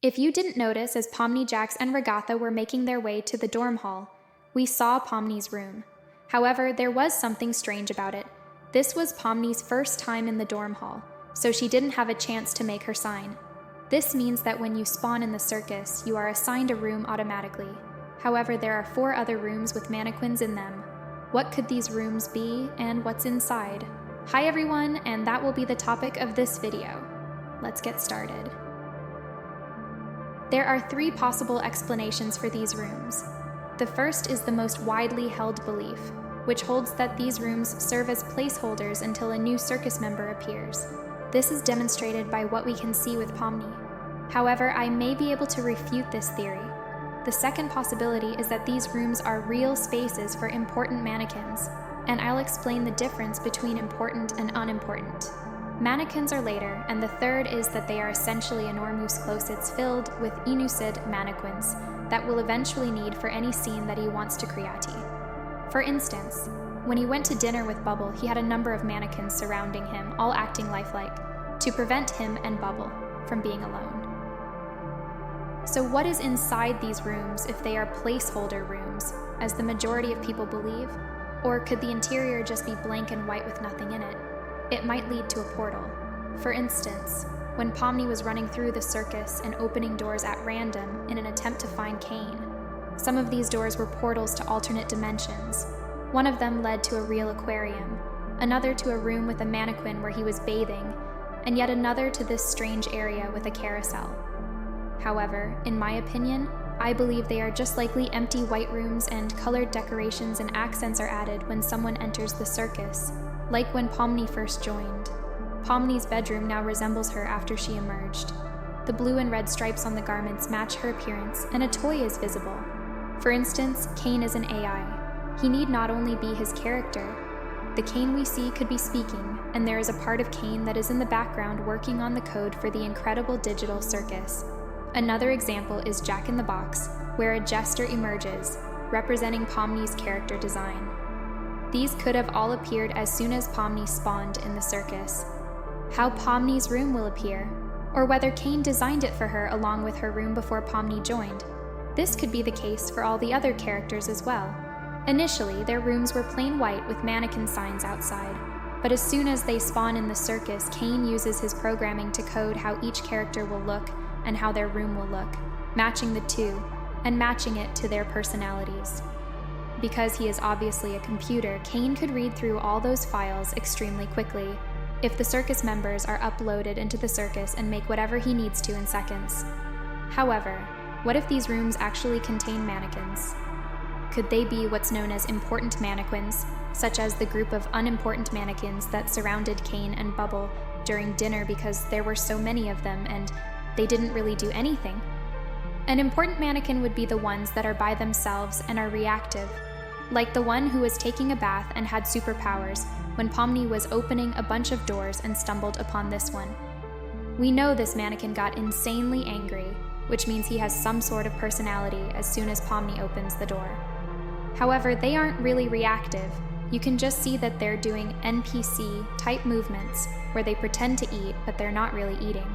If you didn't notice, as Pomni, Jax, and Regatha were making their way to the dorm hall, we saw Pomni's room. However, there was something strange about it. This was Pomni's first time in the dorm hall, so she didn't have a chance to make her sign. This means that when you spawn in the circus, you are assigned a room automatically. However, there are 4 other rooms with mannequins in them. What could these rooms be, and what's inside? Hi everyone, and that will be the topic of this video. Let's get started. There are 3 possible explanations for these rooms. The first is the most widely held belief, which holds that these rooms serve as placeholders until a new circus member appears. This is demonstrated by what we can see with Pomni. However, I may be able to refute this theory. The second possibility is that these rooms are real spaces for important mannequins, and I'll explain the difference between important and unimportant. Mannequins are later, and the third is that they are essentially enormous closets filled with enucid mannequins that will eventually need for any scene that he wants to create. For instance, when he went to dinner with Bubble, he had a number of mannequins surrounding him, all acting lifelike, to prevent him and Bubble from being alone. So what is inside these rooms if they are placeholder rooms, as the majority of people believe? Or could the interior just be blank and white with nothing in it? It might lead to a portal. For instance, when Pomni was running through the circus and opening doors at random in an attempt to find Kane, some of these doors were portals to alternate dimensions. One of them led to a real aquarium, another to a room with a mannequin where he was bathing, and yet another to this strange area with a carousel. However, in my opinion, I believe they are just likely empty white rooms and colored decorations and accents are added when someone enters the circus, like when Pomni first joined. Pomni's bedroom now resembles her after she emerged. The blue and red stripes on the garments match her appearance, and a toy is visible. For instance, Kane is an AI. He need not only be his character. The Kane we see could be speaking, and there is a part of Kane that is in the background working on the code for the incredible digital circus. Another example is Jack in the Box, where a jester emerges, representing Pomni's character design. These could have all appeared as soon as Pomni spawned in the circus. How Pomni's room will appear, or whether Kane designed it for her along with her room before Pomni joined. This could be the case for all the other characters as well. Initially, their rooms were plain white with mannequin signs outside, but as soon as they spawn in the circus, Kane uses his programming to code how each character will look and how their room will look, matching the two, and matching it to their personalities. Because he is obviously a computer, Kane could read through all those files extremely quickly, if the circus members are uploaded into the circus and make whatever he needs to in seconds. However, what if these rooms actually contain mannequins? Could they be what's known as important mannequins, such as the group of unimportant mannequins that surrounded Kane and Bubble during dinner because there were so many of them and they didn't really do anything? An important mannequin would be the ones that are by themselves and are reactive, like the one who was taking a bath and had superpowers when Pomni was opening a bunch of doors and stumbled upon this one. We know this mannequin got insanely angry, which means he has some sort of personality as soon as Pomni opens the door. However, they aren't really reactive. You can just see that they're doing NPC-type movements where they pretend to eat, but they're not really eating.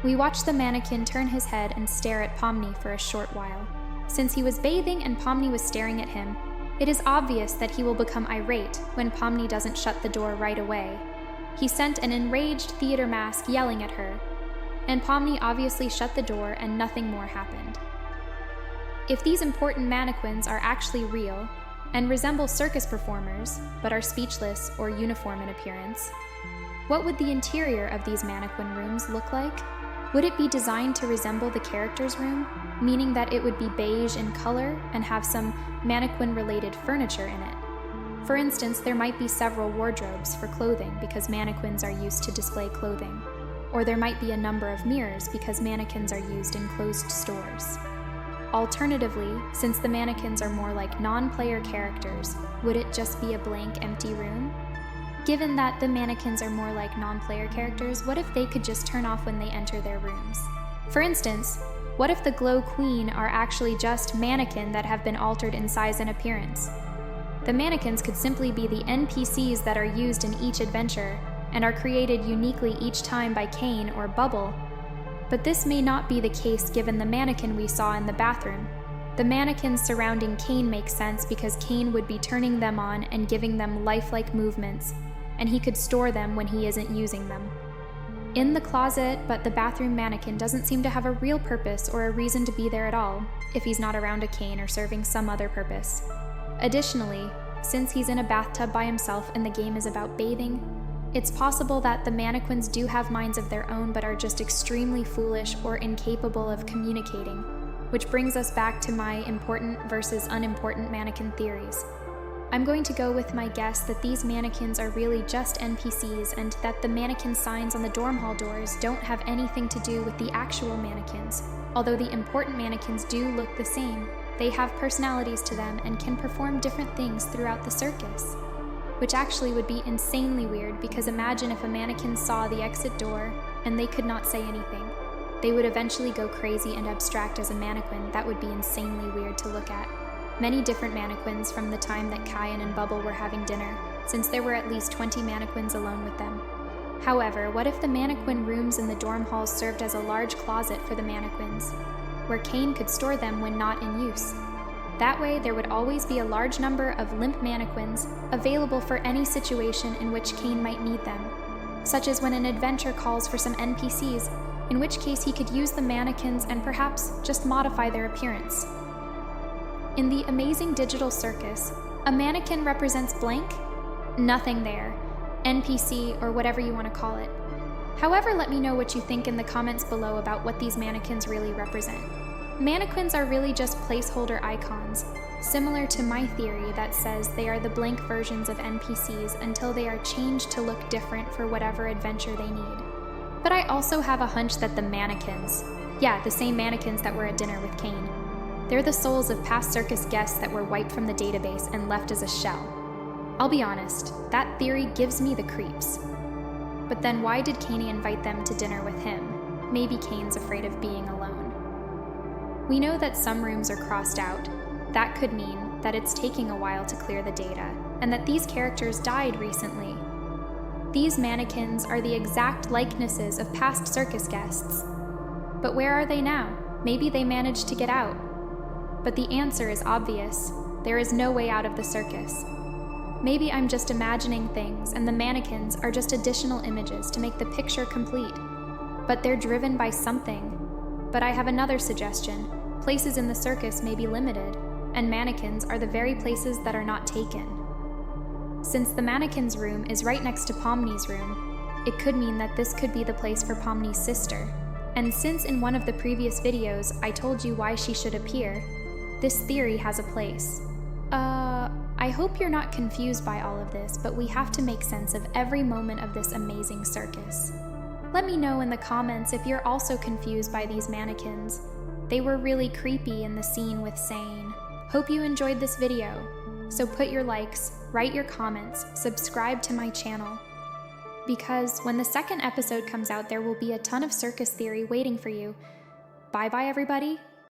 We watch the mannequin turn his head and stare at Pomni for a short while. Since he was bathing and Pomni was staring at him, it is obvious that he will become irate when Pomni doesn't shut the door right away. He sent an enraged theater mask yelling at her, and Pomni obviously shut the door and nothing more happened. If these important mannequins are actually real, and resemble circus performers, but are speechless or uniform in appearance, what would the interior of these mannequin rooms look like? Would it be designed to resemble the character's room, meaning that it would be beige in color and have some mannequin-related furniture in it? For instance, there might be several wardrobes for clothing because mannequins are used to display clothing, or there might be a number of mirrors because mannequins are used in closed stores. Alternatively, since the mannequins are more like non-player characters, would it just be a blank, empty room? Given that the mannequins are more like non-player characters, what if they could just turn off when they enter their rooms? For instance, what if the Glow Queen are actually just mannequin that have been altered in size and appearance? The mannequins could simply be the NPCs that are used in each adventure, and are created uniquely each time by Kane or Bubble. But this may not be the case given the mannequin we saw in the bathroom. The mannequins surrounding Kane make sense because Kane would be turning them on and giving them lifelike movements, and he could store them when he isn't using them. In the closet, but the bathroom mannequin doesn't seem to have a real purpose or a reason to be there at all, if he's not around a Kane or serving some other purpose. Additionally, since he's in a bathtub by himself and the game is about bathing, it's possible that the mannequins do have minds of their own but are just extremely foolish or incapable of communicating, which brings us back to my important versus unimportant mannequin theories. I'm going to go with my guess that these mannequins are really just NPCs and that the mannequin signs on the dorm hall doors don't have anything to do with the actual mannequins. Although the important mannequins do look the same, they have personalities to them and can perform different things throughout the circus. Which actually would be insanely weird because imagine if a mannequin saw the exit door and they could not say anything. They would eventually go crazy and abstract as a mannequin. That would be insanely weird to look at. Many different mannequins from the time that Kyan and Bubble were having dinner, since there were at least 20 mannequins alone with them. However, what if the mannequin rooms in the dorm halls served as a large closet for the mannequins, where Kane could store them when not in use? That way, there would always be a large number of limp mannequins available for any situation in which Kane might need them, such as when an adventure calls for some NPCs, in which case he could use the mannequins and perhaps just modify their appearance. In the amazing digital circus, a mannequin represents blank? Nothing there. NPC, or whatever you want to call it. However, let me know what you think in the comments below about what these mannequins really represent. Mannequins are really just placeholder icons, similar to my theory that says they are the blank versions of NPCs until they are changed to look different for whatever adventure they need. But I also have a hunch that the mannequins, the same mannequins that were at dinner with Kane, they're the souls of past circus guests that were wiped from the database and left as a shell. I'll be honest, that theory gives me the creeps. But then why did Kane invite them to dinner with him? Maybe Kane's afraid of being alone. We know that some rooms are crossed out. That could mean that it's taking a while to clear the data, and that these characters died recently. These mannequins are the exact likenesses of past circus guests. But where are they now? Maybe they managed to get out. But the answer is obvious. There is no way out of the circus. Maybe I'm just imagining things and the mannequins are just additional images to make the picture complete. But they're driven by something. But I have another suggestion. Places in the circus may be limited, and mannequins are the very places that are not taken. Since the mannequin's room is right next to Pomni's room, it could mean that this could be the place for Pomni's sister. And since in one of the previous videos I told you why she should appear, this theory has a place. I hope you're not confused by all of this, but we have to make sense of every moment of this amazing circus. Let me know in the comments if you're also confused by these mannequins. They were really creepy in the scene with Sane. Hope you enjoyed this video. So put your likes, write your comments, subscribe to my channel. Because when the second episode comes out, there will be a ton of circus theory waiting for you. Bye-bye, everybody.